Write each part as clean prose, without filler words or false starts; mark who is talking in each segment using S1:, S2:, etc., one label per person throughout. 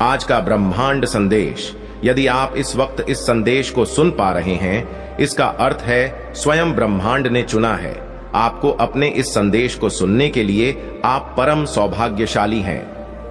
S1: आज का ब्रह्मांड संदेश, यदि आप इस वक्त इस संदेश को सुन पा रहे हैं, इसका अर्थ है स्वयं ब्रह्मांड ने चुना है आपको अपने इस संदेश को सुनने के लिए। आप परम सौभाग्यशाली हैं।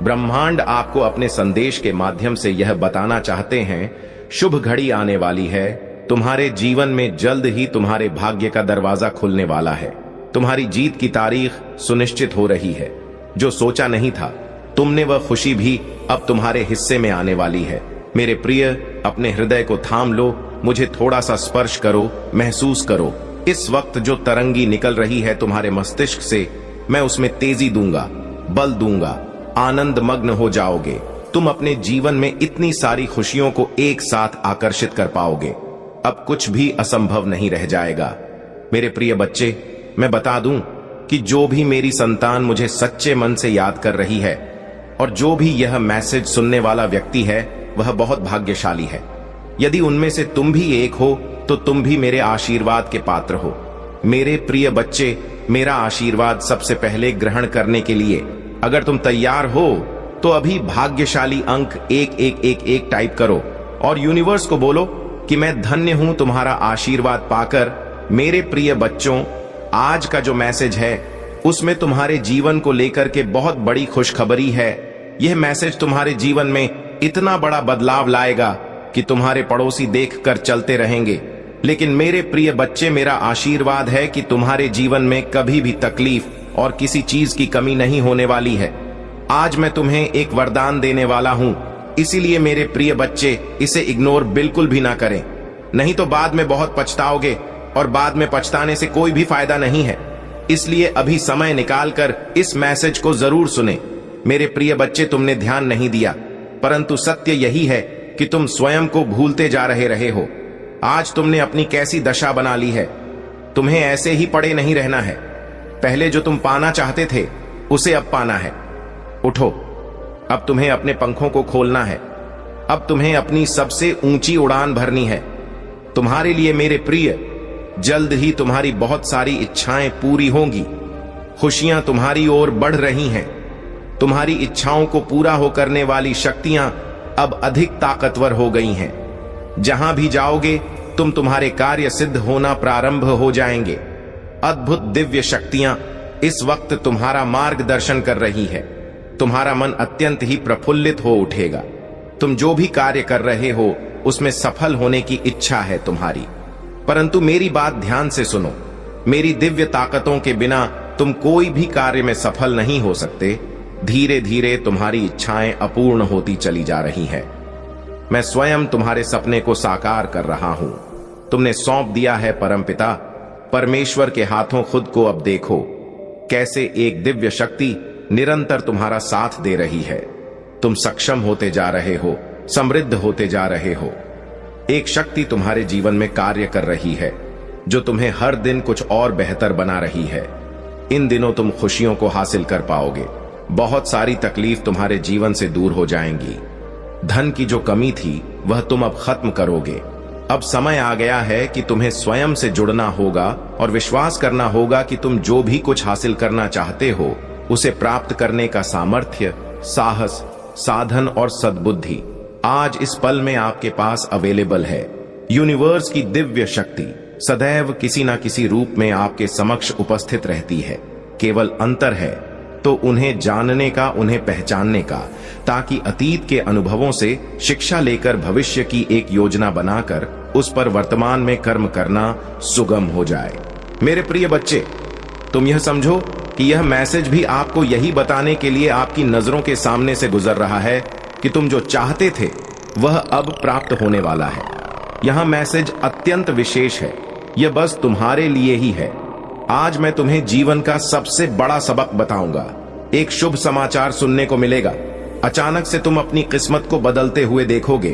S1: ब्रह्मांड आपको अपने संदेश के माध्यम से यह बताना चाहते हैं, शुभ घड़ी आने वाली है। तुम्हारे जीवन में जल्द ही तुम्हारे भाग्य का दरवाजा खुलने वाला है। तुम्हारी जीत की तारीख सुनिश्चित हो रही है। जो सोचा नहीं था तुमने, वह खुशी भी अब तुम्हारे हिस्से में आने वाली है। मेरे प्रिय, अपने हृदय को थाम लो, मुझे थोड़ा सा स्पर्श करो, महसूस करो। इस वक्त जो तरंगी निकल रही है तुम्हारे मस्तिष्क से, मैं उसमें तेजी दूंगा, बल दूंगा, आनंद मग्न हो जाओगे। तुम अपने जीवन में इतनी सारी खुशियों को एक साथ आकर्षित कर पाओगे। अब कुछ भी असंभव नहीं रह जाएगा। मेरे प्रिय बच्चे, मैं बता दूं कि जो भी मेरी संतान मुझे सच्चे मन से याद कर रही है और जो भी यह मैसेज सुनने वाला व्यक्ति है, वह बहुत भाग्यशाली है। यदि उनमें से तुम भी एक हो तो तुम भी मेरे आशीर्वाद के पात्र हो। मेरे प्रिय बच्चे, मेरा आशीर्वाद सबसे पहले ग्रहण करने के लिए अगर तुम तैयार हो तो अभी भाग्यशाली अंक 1111 टाइप करो और यूनिवर्स को बोलो कि मैं धन्य हूं तुम्हारा आशीर्वाद पाकर। मेरे प्रिय बच्चों, आज का जो मैसेज है उसमें तुम्हारे जीवन को लेकर के बहुत बड़ी खुशखबरी है। यह मैसेज तुम्हारे जीवन में इतना बड़ा बदलाव लाएगा कि तुम्हारे पड़ोसी देखकर चलते रहेंगे। लेकिन मेरे प्रिय बच्चे, मेरा आशीर्वाद है कि तुम्हारे जीवन में कभी भी तकलीफ और किसी चीज की कमी नहीं होने वाली है। आज मैं तुम्हें एक वरदान देने वाला हूं, इसीलिए मेरे प्रिय बच्चे इसे इग्नोर बिल्कुल भी ना करें, नहीं तो बाद में बहुत पछताओगे और बाद में पछताने से कोई भी फायदा नहीं है। इसलिए अभी समय निकालकर इस मैसेज को जरूर सुने। मेरे प्रिय बच्चे, तुमने ध्यान नहीं दिया, परंतु सत्य यही है कि तुम स्वयं को भूलते जा रहे हो। आज तुमने अपनी कैसी दशा बना ली है। तुम्हें ऐसे ही पड़े नहीं रहना है। पहले जो तुम पाना चाहते थे उसे अब पाना है। उठो, अब तुम्हें अपने पंखों को खोलना है। अब तुम्हें अपनी सबसे ऊंची उड़ान भरनी है। तुम्हारे लिए मेरे प्रिय, जल्द ही तुम्हारी बहुत सारी इच्छाएं पूरी होंगी। खुशियां तुम्हारी ओर बढ़ रही हैं। तुम्हारी इच्छाओं को पूरा हो करने वाली शक्तियां अब अधिक ताकतवर हो गई हैं। जहां भी जाओगे तुम, तुम्हारे कार्य सिद्ध होना प्रारंभ हो जाएंगे। अद्भुत दिव्य शक्तियां इस वक्त तुम्हारा मार्गदर्शन कर रही है। तुम्हारा मन अत्यंत ही प्रफुल्लित हो उठेगा। तुम जो भी कार्य कर रहे हो उसमें सफल होने की इच्छा है तुम्हारी। परंतु मेरी बात ध्यान से सुनो। मेरी दिव्य ताकतों के बिना तुम कोई भी कार्य में सफल नहीं हो सकते। धीरे धीरे तुम्हारी इच्छाएं अपूर्ण होती चली जा रही हैं। मैं स्वयं तुम्हारे सपने को साकार कर रहा हूं। तुमने सौंप दिया है परमपिता परमेश्वर के हाथों। खुद को अब देखो कैसे एक दिव्य शक्ति निरंतर तुम्हारा साथ दे रही है। तुम सक्षम होते जा रहे हो, समृद्ध होते जा रहे हो। एक शक्ति तुम्हारे जीवन में कार्य कर रही है जो तुम्हें हर दिन कुछ और बेहतर बना रही है। इन दिनों तुम खुशियों को हासिल कर पाओगे। बहुत सारी तकलीफ तुम्हारे जीवन से दूर हो जाएंगी। धन की जो कमी थी वह तुम अब खत्म करोगे। अब समय आ गया है कि तुम्हें स्वयं से जुड़ना होगा और विश्वास करना होगा कि तुम जो भी कुछ हासिल करना चाहते हो उसे प्राप्त करने का सामर्थ्य, साहस, साधन और सद्बुद्धि आज इस पल में आपके पास अवेलेबल है। यूनिवर्स की दिव्य शक्ति सदैव किसी न किसी रूप में आपके समक्ष उपस्थित रहती है। केवल अंतर है तो उन्हें जानने का, उन्हें पहचानने का, ताकि अतीत के अनुभवों से शिक्षा लेकर भविष्य की एक योजना बनाकर उस पर वर्तमान में कर्म करना सुगम हो जाए। मेरे प्रिय बच्चे, तुम यह समझो कि यह मैसेज भी आपको यही बताने के लिए आपकी नजरों के सामने से गुजर रहा है कि तुम जो चाहते थे वह अब प्राप्त होने वाला है। यह मैसेज अत्यंत विशेष है। यह बस तुम्हारे लिए ही है। आज मैं तुम्हें जीवन का सबसे बड़ा सबक बताऊंगा। एक शुभ समाचार सुनने को मिलेगा। अचानक से तुम अपनी किस्मत को बदलते हुए देखोगे।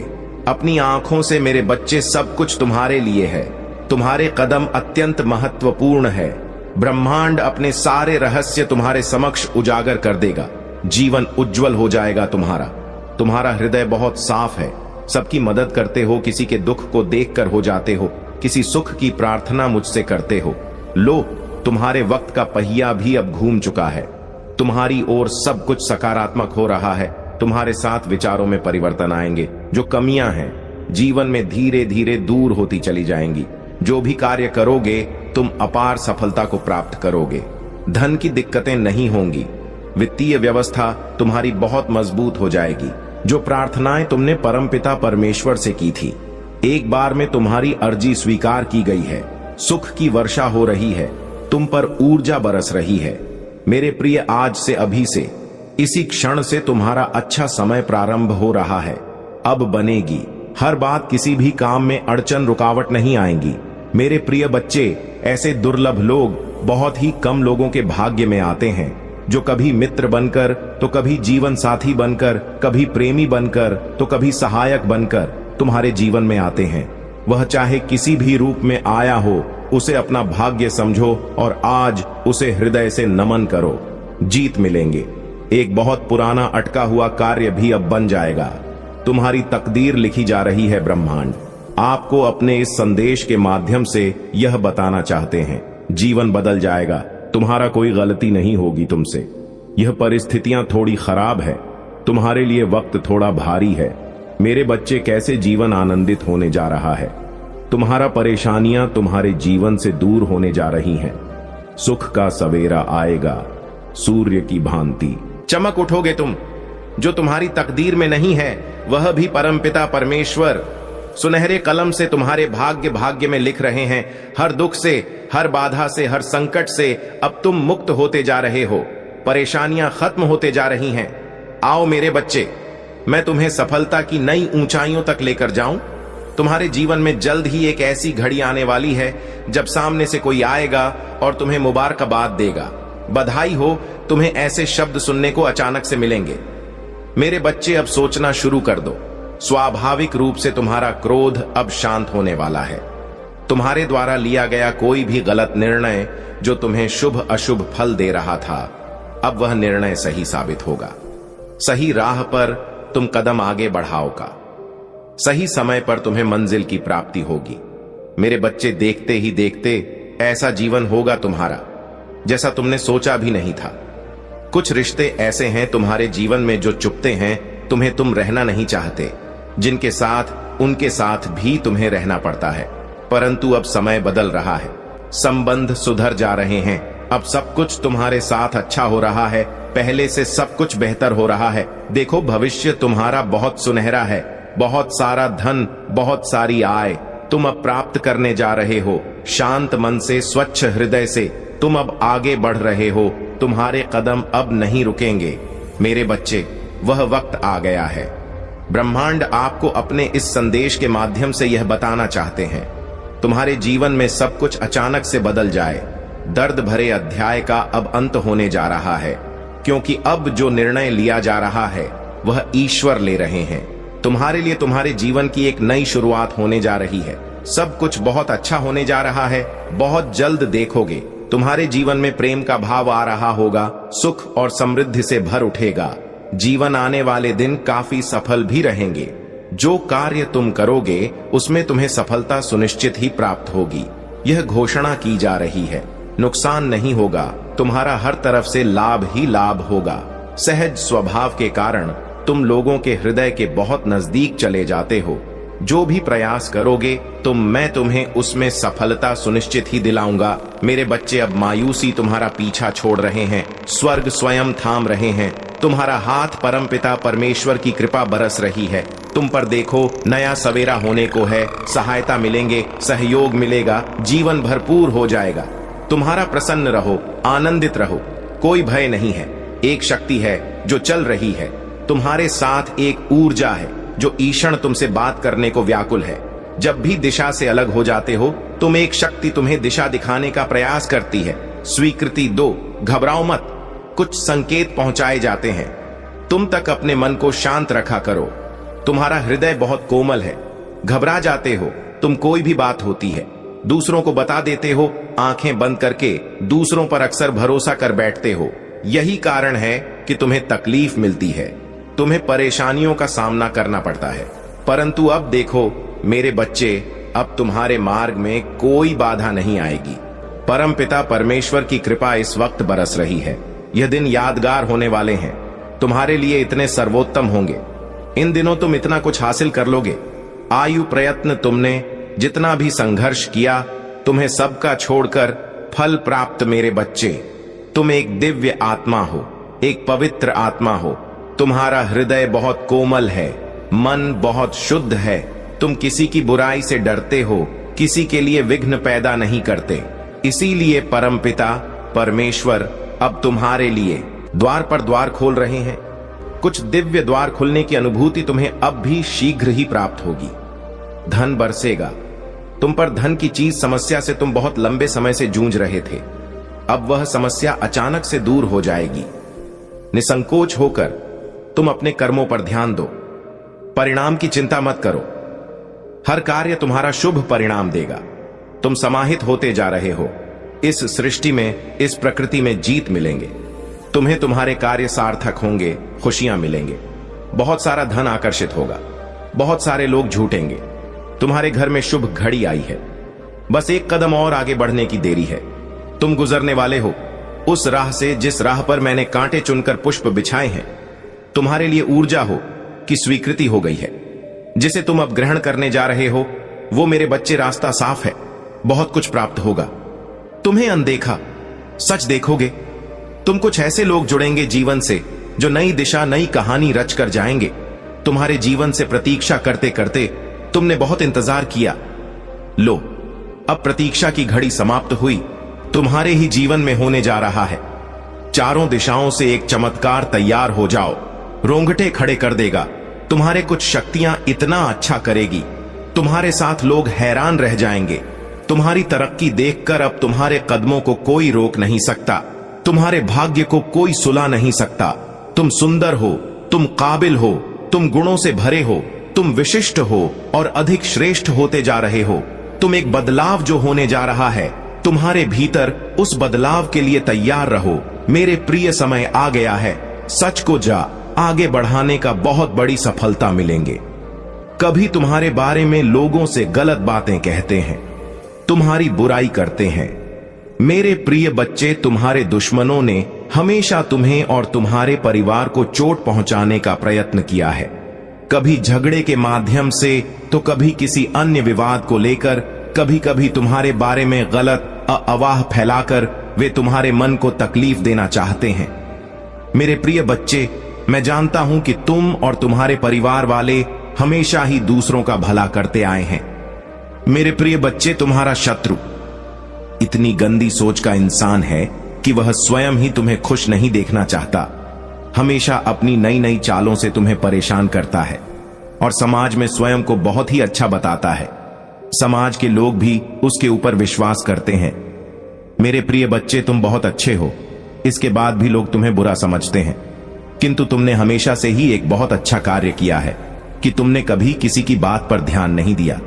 S1: अपनी आंखों से मेरे बच्चे, सब कुछ तुम्हारे लिए है। तुम्हारे कदम अत्यंत महत्वपूर्ण है। ब्रह्मांड अपने सारे रहस्य तुम्हारे समक्ष उजागर कर देगा। जीवन उज्जवल हो जाएगा तुम्हारा। तुम्हारा हृदय बहुत साफ है। सबकी मदद करते हो, किसी के दुख को देखकर हो जाते हो, किसी सुख की प्रार्थना मुझसे करते हो। लो, तुम्हारे वक्त का पहिया भी अब घूम चुका है। तुम्हारी ओर सब कुछ सकारात्मक हो रहा है। तुम्हारे साथ विचारों में परिवर्तन आएंगे। जो कमियां हैं जीवन में धीरे धीरे दूर होती चली जाएंगी। जो भी कार्य करोगे तुम अपार सफलता को प्राप्त करोगे। धन की दिक्कतें नहीं होंगी। वित्तीय व्यवस्था तुम्हारी बहुत मजबूत हो जाएगी। जो प्रार्थनाएं तुमने परमपिता परमेश्वर से की थी, एक बार में तुम्हारी अर्जी स्वीकार की गई है। सुख की वर्षा हो रही है, तुम पर ऊर्जा बरस रही है। मेरे प्रिय, आज से, अभी से, इसी क्षण से तुम्हारा अच्छा समय प्रारंभ हो रहा है। अब बनेगी हर बात। किसी भी काम में अड़चन रुकावट नहीं आएंगी। मेरे प्रिय बच्चे, ऐसे दुर्लभ लोग बहुत ही कम लोगों के भाग्य में आते हैं, जो कभी मित्र बनकर, तो कभी जीवन साथी बनकर, कभी प्रेमी बनकर, तो कभी सहायक बनकर तुम्हारे जीवन में आते हैं। वह चाहे किसी भी रूप में आया हो, उसे अपना भाग्य समझो और आज उसे हृदय से नमन करो। जीत मिलेंगे। एक बहुत पुराना अटका हुआ कार्य भी अब बन जाएगा। तुम्हारी तकदीर लिखी जा रही है। ब्रह्मांड आपको अपने इस संदेश के माध्यम से यह बताना चाहते हैं, जीवन बदल जाएगा। तुम्हारा कोई गलती नहीं होगी तुमसे। यह परिस्थितियां थोड़ी खराब है, तुम्हारे लिए वक्त थोड़ा भारी है। मेरे बच्चे, कैसे जीवन आनंदित होने जा रहा है। तुम्हारा परेशानियां तुम्हारे जीवन से दूर होने जा रही हैं। सुख का सवेरा आएगा, सूर्य की भांति चमक उठोगे तुम। जो तुम्हारी तकदीर में नहीं है, वह भी परमपिता परमेश्वर सुनहरे कलम से तुम्हारे भाग्य में लिख रहे हैं। हर दुख से, हर बाधा से, हर संकट से अब तुम मुक्त होते जा रहे हो। परेशानियां खत्म होते जा रही हैं। आओ मेरे बच्चे, मैं तुम्हें सफलता की नई ऊंचाइयों तक लेकर जाऊं। तुम्हारे जीवन में जल्द ही एक ऐसी घड़ी आने वाली है जब सामने से कोई आएगा और तुम्हें मुबारकबाद देगा। बधाई हो, तुम्हें ऐसे शब्द सुनने को अचानक से मिलेंगे। मेरे बच्चे, अब सोचना शुरू कर दो। स्वाभाविक रूप से तुम्हारा क्रोध अब शांत होने वाला है। तुम्हारे द्वारा लिया गया कोई भी गलत निर्णय जो तुम्हें शुभ अशुभ फल दे रहा था, अब वह निर्णय सही साबित होगा। सही राह पर तुम कदम आगे बढ़ाओगा। सही समय पर तुम्हें मंजिल की प्राप्ति होगी। मेरे बच्चे, देखते ही देखते ऐसा जीवन होगा तुम्हारा जैसा तुमने सोचा भी नहीं था। कुछ रिश्ते ऐसे हैं तुम्हारे जीवन में जो चुपते हैं, तुम्हें तुम रहना नहीं चाहते, जिनके साथ उनके साथ भी तुम्हें रहना पड़ता है। परंतु अब समय बदल रहा है, संबंध सुधर जा रहे हैं। अब सब कुछ तुम्हारे साथ अच्छा हो रहा है, पहले से सब कुछ बेहतर हो रहा है। देखो, भविष्य तुम्हारा बहुत सुनहरा है। बहुत सारा धन, बहुत सारी आय तुम अब प्राप्त करने जा रहे हो। शांत मन से, स्वच्छ हृदय से तुम अब आगे बढ़ रहे हो। तुम्हारे कदम अब नहीं रुकेंगे। मेरे बच्चे, वह वक्त आ गया है। ब्रह्मांड आपको अपने इस संदेश के माध्यम से यह बताना चाहते हैं, तुम्हारे जीवन में सब कुछ अचानक से बदल जाए। दर्द भरे अध्याय का अब अंत होने जा रहा है, क्योंकि अब जो निर्णय लिया जा रहा है वह ईश्वर ले रहे हैं। तुम्हारे लिए तुम्हारे जीवन की एक नई शुरुआत होने जा रही है। सब कुछ बहुत अच्छा होने जा रहा है। बहुत जल्द देखोगे तुम्हारे जीवन में प्रेम का भाव आ रहा होगा। सुख और समृद्धि से भर उठेगा। जीवन आने वाले दिन काफी सफल भी रहेंगे। जो कार्य तुम करोगे उसमें तुम्हें सफलता सुनिश्चित ही प्राप्त होगी। यह घोषणा की जा रही है। नुकसान नहीं होगा, तुम्हारा हर तरफ से लाभ ही लाभ होगा। सहज स्वभाव के कारण तुम लोगों के हृदय के बहुत नजदीक चले जाते हो। जो भी प्रयास करोगे मैं तुम्हें उसमें सफलता सुनिश्चित ही दिलाऊंगा। मेरे बच्चे, अब मायूसी तुम्हारा पीछा छोड़ रहे हैं। स्वर्ग स्वयं थाम रहे हैं। तुम्हारा हाथ परमपिता परमेश्वर की कृपा बरस रही है। तुम पर देखो, नया सवेरा होने को है। सहायता मिलेंगे, सहयोग मिलेगा, जीवन भरपूर हो जाएगा। तुम्हारा प्रसन्न रहो, आनंदित रहो, कोई भय नहीं है। एक शक्ति है जो चल रही है। तुम्हारे साथ एक ऊर्जा है जो ईशण तुमसे बात करने को व्याकुल है। जब भी दिशा से अलग हो जाते हो एक शक्ति तुम्हें दिशा दिखाने का प्रयास करती है। स्वीकृति दो, घबराओ मत। कुछ संकेत पहुंचाए जाते हैं। तुम तक अपने मन को शांत रखा करो। तुम्हारा हृदय बहुत कोमल है। घबरा जाते हो तुम, कोई भी बात होती है दूसरों को बता देते हो। आंखें बंद करके दूसरों पर अक्सर भरोसा कर बैठते हो। यही कारण है कि तुम्हें तकलीफ मिलती है, तुम्हें परेशानियों का सामना करना पड़ता है। परंतु अब देखो मेरे बच्चे, अब तुम्हारे मार्ग में कोई बाधा नहीं आएगी। परमपिता परमेश्वर की कृपा इस वक्त बरस रही है। यह दिन यादगार होने वाले हैं। तुम्हारे लिए इतने सर्वोत्तम होंगे। इन दिनों तुम इतना कुछ हासिल कर लोगे। आयु प्रयत्न तुमने जितना भी संघर्ष किया, तुम्हें सबका छोड़कर फल प्राप्त मेरे बच्चे। तुम एक दिव्य आत्मा हो, एक पवित्र आत्मा हो। तुम्हारा हृदय बहुत कोमल है, मन बहुत शुद्ध है। तुम किसी की बुराई से डरते हो, किसी के लिए विघ्न पैदा नहीं करते। इसीलिए परमपिता परमेश्वर अब तुम्हारे लिए द्वार पर द्वार खोल रहे हैं। कुछ दिव्य द्वार खुलने की अनुभूति तुम्हें अब भी शीघ्र ही प्राप्त होगी। धन बरसेगा तुम पर। धन की चीज समस्या से तुम बहुत लंबे समय से जूझ रहे थे, अब वह समस्या अचानक से दूर हो जाएगी। निसंकोच होकर तुम अपने कर्मों पर ध्यान दो। परिणाम की चिंता मत करो, हर कार्य तुम्हारा शुभ परिणाम देगा। तुम समाहित होते जा रहे हो। इस सृष्टि में, इस प्रकृति में जीत मिलेंगे। तुम्हें तुम्हारे कार्य सार्थक होंगे, खुशियां मिलेंगे। बहुत सारा धन आकर्षित होगा, बहुत सारे लोग झूठेंगे। तुम्हारे घर में शुभ घड़ी आई है। बस एक कदम और आगे बढ़ने की देरी है। तुम गुजरने वाले हो उस राह से जिस राह पर मैंने कांटे चुनकर पुष्प बिछाए हैं। तुम्हारे लिए ऊर्जा हो कि स्वीकृति हो गई है। जिसे तुम अब ग्रहण करने जा रहे हो, वो मेरे बच्चे रास्ता साफ है। बहुत कुछ प्राप्त होगा। तुम्हें अनदेखा सच देखोगे। तुम कुछ ऐसे लोग जुड़ेंगे जीवन से जो नई दिशा, नई कहानी रच कर जाएंगे। तुम्हारे जीवन से प्रतीक्षा करते करते तुमने बहुत इंतजार किया। लो, अब प्रतीक्षा की घड़ी समाप्त हुई। तुम्हारे ही जीवन में होने जा रहा है। चारों दिशाओं से एक चमत्कार तैयार हो जाओ, रोंगटे खड़े कर देगा। तुम्हारे कुछ शक्तियां इतना अच्छा करेगी, तुम्हारे साथ लोग हैरान रह जाएंगे। तुम्हारी तरक्की देखकर अब तुम्हारे कदमों को कोई रोक नहीं सकता, तुम्हारे भाग्य को कोई सुला नहीं सकता। तुम सुंदर हो, तुम काबिल हो, तुम गुणों से भरे हो, तुम विशिष्ट हो और अधिक श्रेष्ठ होते जा रहे हो। तुम एक बदलाव जो होने जा रहा है, तुम्हारे भीतर उस बदलाव के लिए तैयार रहो। मेरे प्रिय, समय आ गया है। सच को जा आगे बढ़ाने का बहुत बड़ी सफलता मिलेंगे। कभी तुम्हारे बारे में लोगों से गलत बातें कहते हैं, तुम्हारी बुराई करते हैं। मेरे प्रिय बच्चे, तुम्हारे दुश्मनों ने हमेशा तुम्हें और तुम्हारे परिवार को चोट पहुंचाने का प्रयत्न किया है। कभी झगड़े के माध्यम से, तो कभी किसी अन्य विवाद को लेकर, कभी कभी तुम्हारे बारे में गलत अफवाह फैलाकर वे तुम्हारे मन को तकलीफ देना चाहते हैं। मेरे प्रिय बच्चे, मैं जानता हूं कि तुम और तुम्हारे परिवार वाले हमेशा ही दूसरों का भला करते आए हैं। मेरे प्रिय बच्चे, तुम्हारा शत्रु इतनी गंदी सोच का इंसान है कि वह स्वयं ही तुम्हें खुश नहीं देखना चाहता। हमेशा अपनी नई नई चालों से तुम्हें परेशान करता है और समाज में स्वयं को बहुत ही अच्छा बताता है। समाज के लोग भी उसके ऊपर विश्वास करते हैं। मेरे प्रिय बच्चे, तुम बहुत अच्छे हो, इसके बाद भी लोग तुम्हें बुरा समझते हैं। किंतु तुमने हमेशा से ही एक बहुत अच्छा कार्य किया है कि तुमने कभी किसी की बात पर ध्यान नहीं दिया।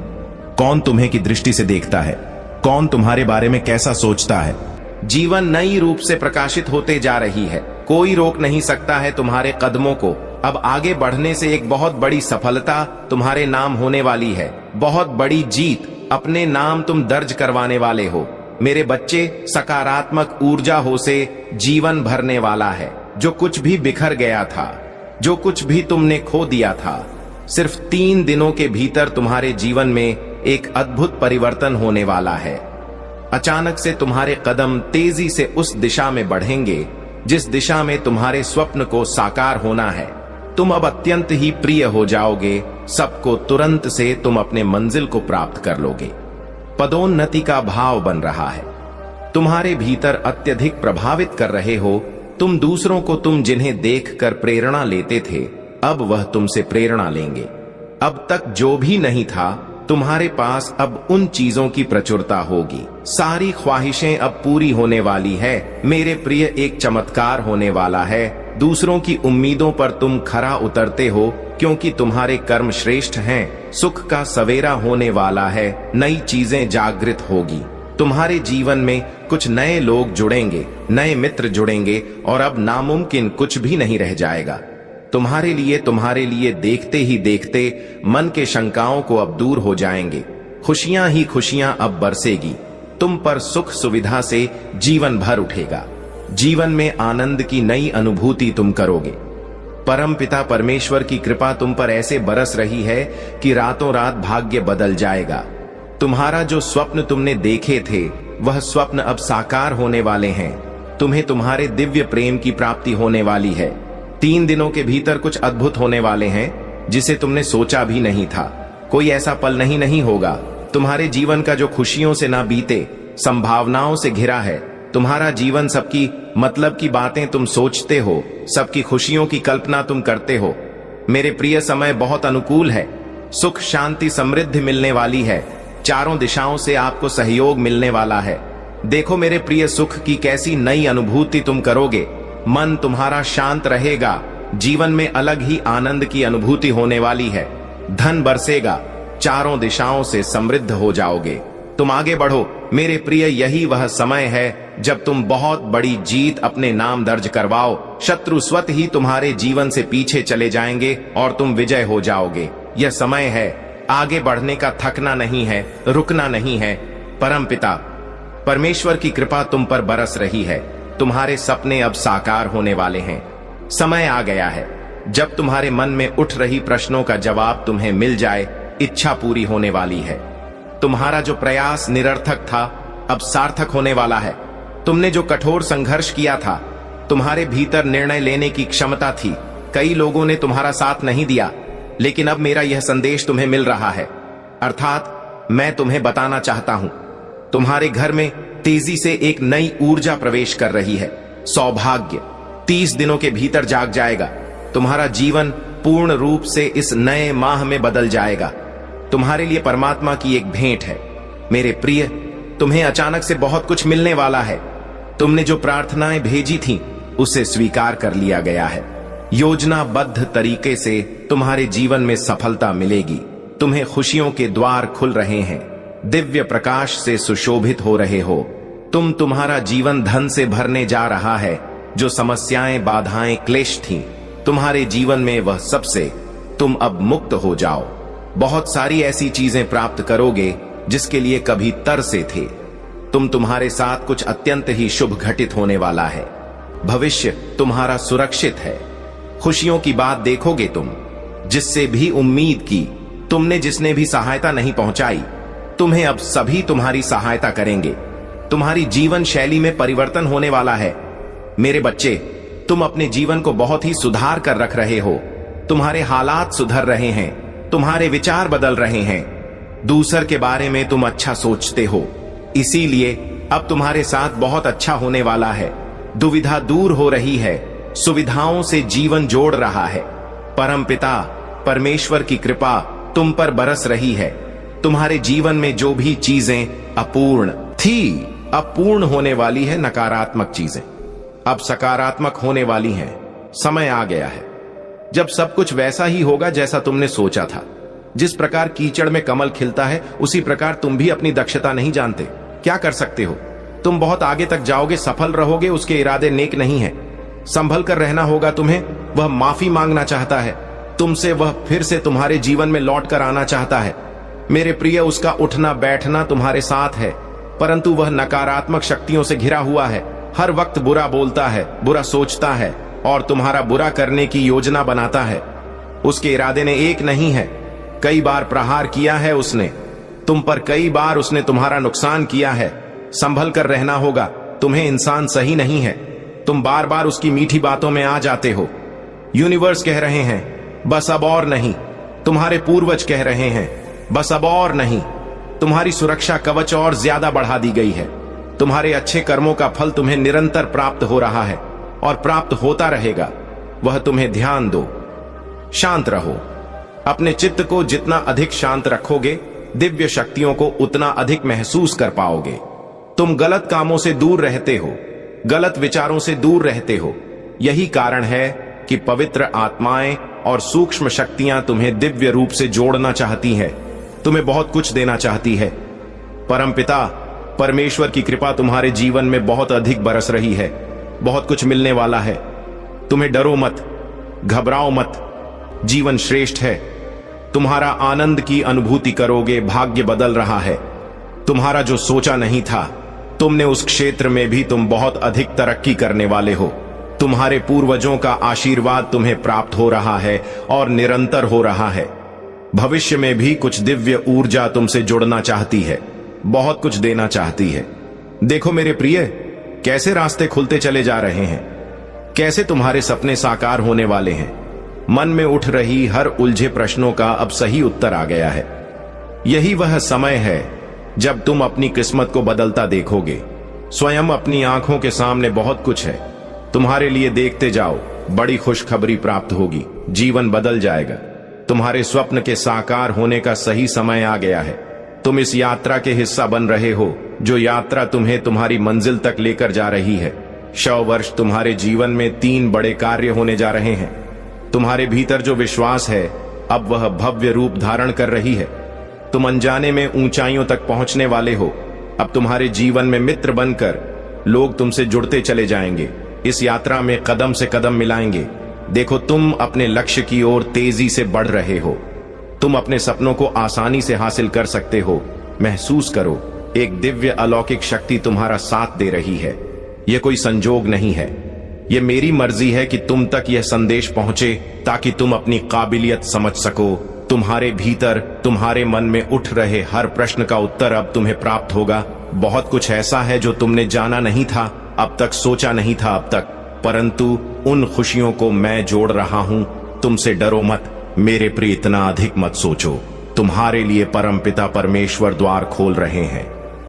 S1: कौन तुम्हें की दृष्टि से देखता है, कौन तुम्हारे बारे में कैसा सोचता है। जीवन नई रूप से प्रकाशित होते जा रही है। कोई रोक नहीं सकता है तुम्हारे कदमों को। अब आगे बढ़ने से एक बहुत बड़ी सफलता तुम्हारे नाम होने वाली है। बहुत बड़ी जीत अपने नाम तुम दर्ज करवाने वाले हो। मेरे बच्चे, सकारात्मक ऊर्जा हो से जीवन भरने वाला है। जो कुछ भी बिखर गया था, जो कुछ भी तुमने खो दिया था, सिर्फ 3 दिनों के भीतर तुम्हारे जीवन में एक अद्भुत परिवर्तन होने वाला है। अचानक से तुम्हारे कदम तेजी से उस दिशा में बढ़ेंगे जिस दिशा में तुम्हारे स्वप्न को साकार होना है। तुम अब अत्यंत ही प्रिय हो जाओगे। सबको तुरंत से तुम अपने मंजिल को प्राप्त कर लोगे। पदोन्नति का भाव बन रहा है। तुम्हारे भीतर अत्यधिक प्रभावित कर रहे हो। तुम दूसरों को, तुम जिन्हें देखकर प्रेरणा लेते थे, अब वह तुमसे प्रेरणा लेंगे। अब तक जो भी नहीं था, तुम्हारे पास अब उन चीजों की प्रचुरता होगी। सारी ख्वाहिशें अब पूरी होने वाली है। मेरे प्रिय, एक चमत्कार होने वाला है। दूसरों की उम्मीदों पर तुम खरा उतरते हो क्योंकि तुम्हारे कर्म श्रेष्ठ हैं। सुख का सवेरा होने वाला है। नई चीजें जागृत होगी। तुम्हारे जीवन में कुछ नए लोग जुड़ेंगे, नए मित्र जुड़ेंगे और अब नामुमकिन कुछ भी नहीं रह जाएगा। तुम्हारे लिए देखते ही देखते मन के शंकाओं को अब दूर हो जाएंगे। खुशियां ही खुशियां अब बरसेगी। तुम पर सुख सुविधा से जीवन भर उठेगा। जीवन में आनंद की नई अनुभूति तुम करोगे। परमपिता परमेश्वर की कृपा तुम पर ऐसे बरस रही है कि रातों रात भाग्य बदल जाएगा। तुम्हारा जो स्वप्न तुमने देखे थे वह स्वप्न अब साकार होने वाले हैं। तुम्हें तुम्हारे दिव्य प्रेम की प्राप्ति होने वाली है। 3 दिनों के भीतर कुछ अद्भुत होने वाले हैं जिसे तुमने सोचा भी नहीं था। कोई ऐसा पल नहीं होगा तुम्हारे जीवन का जो खुशियों से ना बीते, संभावनाओं से घिरा है। तुम्हारा जीवन सबकी मतलब की बातें तुम सोचते हो, सबकी खुशियों की कल्पना तुम करते हो। मेरे प्रिय, समय बहुत अनुकूल है। सुख शांति समृद्धि मिलने वाली है। चारों दिशाओं से आपको सहयोग मिलने वाला है। देखो मेरे प्रिय, सुख की कैसी नई अनुभूति तुम करोगे। मन तुम्हारा शांत रहेगा। जीवन में अलग ही आनंद की अनुभूति होने वाली है। धन बरसेगा। चारों दिशाओं से समृद्ध हो जाओगे। तुम आगे बढ़ो मेरे प्रिय, यही वह समय है जब तुम बहुत बड़ी जीत अपने नाम दर्ज करवाओ। शत्रु स्वत ही तुम्हारे जीवन से पीछे चले जाएंगे और तुम विजय हो जाओगे। यह समय है आगे बढ़ने का, थकना नहीं है, रुकना नहीं है। परमपिता परमेश्वर की कृपा तुम पर बरस रही है। तुम्हारे सपने अब साकार होने वाले हैं। समय आ गया है जब तुम्हारे मन में उठ रही प्रश्नों का जवाब तुम्हें मिल जाए। इच्छा पूरी होने वाली है। तुम्हारा जो प्रयास निरर्थक था अब सार्थक होने वाला है। तुमने जो कठोर संघर्ष किया था, तुम्हारे भीतर निर्णय लेने की क्षमता थी। कई लोगों ने तुम्हारा साथ नहीं दिया, लेकिन अब मेरा यह संदेश तुम्हें मिल रहा है, अर्थात मैं तुम्हें बताना चाहता हूं। तुम्हारे घर में तेजी से एक नई ऊर्जा प्रवेश कर रही है। सौभाग्य 30 दिनों के भीतर जाग जाएगा। तुम्हारा जीवन पूर्ण रूप से इस नए माह में बदल जाएगा। तुम्हारे लिए परमात्मा की एक भेंट है। मेरे प्रिय, तुम्हें अचानक से बहुत कुछ मिलने वाला है। तुमने जो प्रार्थनाएं भेजी थीं, उसे स्वीकार कर लिया गया है। योजनाबद्ध तरीके से तुम्हारे जीवन में सफलता मिलेगी। तुम्हें खुशियों के द्वार खुल रहे हैं। दिव्य प्रकाश से सुशोभित हो रहे हो। तुम्हारा जीवन धन से भरने जा रहा है। जो समस्याएं, बाधाएं, क्लेश थीं तुम्हारे जीवन में, वह सबसे तुम अब मुक्त हो जाओ। बहुत सारी ऐसी चीजें प्राप्त करोगे जिसके लिए कभी तरसे थे। तुम्हारे साथ कुछ अत्यंत ही शुभ घटित होने वाला है। भविष्य तुम्हारा सुरक्षित है। खुशियों की बात देखोगे तुम, जिससे भी उम्मीद की तुमने, जिसने भी सहायता नहीं पहुंचाई, तुम्हें अब सभी तुम्हारी सहायता करेंगे। तुम्हारी जीवन शैली में परिवर्तन होने वाला है। मेरे बच्चे, तुम अपने जीवन को बहुत ही सुधार कर रख रहे हो। तुम्हारे हालात सुधर रहे हैं। तुम्हारे विचार बदल रहे हैं। दूसर के बारे में तुम अच्छा सोचते हो, इसीलिए अब तुम्हारे साथ बहुत अच्छा होने वाला है। दुविधा दूर हो रही है। सुविधाओं से जीवन जोड़ रहा है। परमपिता परमेश्वर की कृपा तुम पर बरस रही है। तुम्हारे जीवन में जो भी चीजें अपूर्ण थी, अब पूर्ण होने वाली है। नकारात्मक चीजें अब सकारात्मक होने वाली हैं। समय आ गया है जब सब कुछ वैसा ही होगा जैसा तुमने सोचा था। जिस प्रकार कीचड़ में कमल खिलता है, उसी प्रकार तुम भी अपनी दक्षता नहीं जानते। क्या कर सकते हो? तुम बहुत आगे तक जाओगे, सफल रहोगे। उसके इरादे नेक नहीं है। संभल कर रहना होगा तुम्हें। वह माफी मांगना चाहता है तुमसे। वह फिर से तुम्हारे जीवन में लौट कर आना चाहता है। मेरे प्रिय, उसका उठना बैठना तुम्हारे साथ है, परंतु वह नकारात्मक शक्तियों से घिरा हुआ है। हर वक्त बुरा बोलता है, बुरा सोचता है और तुम्हारा बुरा करने की योजना बनाता है। उसके इरादे ने एक नहीं है। कई बार प्रहार किया है उसने तुम पर। कई बार उसने तुम्हारा नुकसान किया है। संभल कर रहना होगा। तुम्हें इंसान सही नहीं है। तुम बार बार उसकी मीठी बातों में आ जाते हो। यूनिवर्स कह रहे हैं बस अब और नहीं। तुम्हारे पूर्वज कह रहे हैं बस अब और नहीं। तुम्हारी सुरक्षा कवच और ज्यादा बढ़ा दी गई है। तुम्हारे अच्छे कर्मों का फल तुम्हें निरंतर प्राप्त हो रहा है और प्राप्त होता रहेगा। वह तुम्हें ध्यान दो। शांत रहो। अपने चित्त को जितना अधिक शांत रखोगे, दिव्य शक्तियों को उतना अधिक महसूस कर पाओगे। तुम गलत कामों से दूर रहते हो, गलत विचारों से दूर रहते हो। यही कारण है कि पवित्र आत्माएं और सूक्ष्म शक्तियां तुम्हें दिव्य रूप से जोड़ना चाहती हैं, तुम्हें बहुत कुछ देना चाहती है। परमपिता परमेश्वर की कृपा तुम्हारे जीवन में बहुत अधिक बरस रही है। बहुत कुछ मिलने वाला है। तुम्हें डरो मत, घबराओ मत। जीवन श्रेष्ठ है। तुम्हारा आनंद की अनुभूति करोगे। भाग्य बदल रहा है। तुम्हारा जो सोचा नहीं था, तुमने उस क्षेत्र में भी तुम बहुत अधिक तरक्की करने वाले हो। तुम्हारे पूर्वजों का आशीर्वाद तुम्हें प्राप्त हो रहा है और निरंतर हो रहा है। भविष्य में भी कुछ दिव्य ऊर्जा तुमसे जुड़ना चाहती है, बहुत कुछ देना चाहती है। देखो मेरे प्रिय, कैसे रास्ते खुलते चले जा रहे हैं, कैसे तुम्हारे सपने साकार होने वाले हैं। मन में उठ रही हर उलझे प्रश्नों का अब सही उत्तर आ गया है। यही वह समय है जब तुम अपनी किस्मत को बदलता देखोगे। स्वयं अपनी आंखों के सामने बहुत कुछ है तुम्हारे लिए, देखते जाओ। बड़ी खुशखबरी प्राप्त होगी, जीवन बदल जाएगा। तुम्हारे स्वप्न के साकार होने का सही समय आ गया है। तुम इस यात्रा के हिस्सा बन रहे हो, जो यात्रा तुम्हें तुम्हारी मंजिल तक लेकर जा रही है। 100 वर्ष तुम्हारे जीवन में 3 बड़े कार्य होने जा रहे हैं। तुम्हारे भीतर जो विश्वास है अब वह भव्य रूप धारण कर रही है। तुम अनजाने में ऊंचाइयों तक पहुंचने वाले हो। अब तुम्हारे जीवन में मित्र बनकर लोग तुमसे जुड़ते चले जाएंगे, इस यात्रा में कदम से कदम मिलाएंगे। देखो, तुम अपने लक्ष्य की ओर तेजी से बढ़ रहे हो। तुम अपने सपनों को आसानी से हासिल कर सकते हो। महसूस करो, एक दिव्य अलौकिक शक्ति तुम्हारा साथ दे रही है। यह कोई संजोग नहीं है, यह मेरी मर्जी है कि तुम तक यह संदेश पहुंचे ताकि तुम अपनी काबिलियत समझ सको। तुम्हारे भीतर, तुम्हारे मन में उठ रहे हर प्रश्न का उत्तर अब तुम्हें प्राप्त होगा। बहुत कुछ ऐसा है जो तुमने जाना नहीं था अब तक, सोचा नहीं था अब तक, परंतु उन खुशियों को मैं जोड़ रहा हूं। तुमसे डरो मत मेरे प्रिय, इतना अधिक मत सोचो। तुम्हारे लिए परमपिता परमेश्वर द्वार खोल रहे हैं।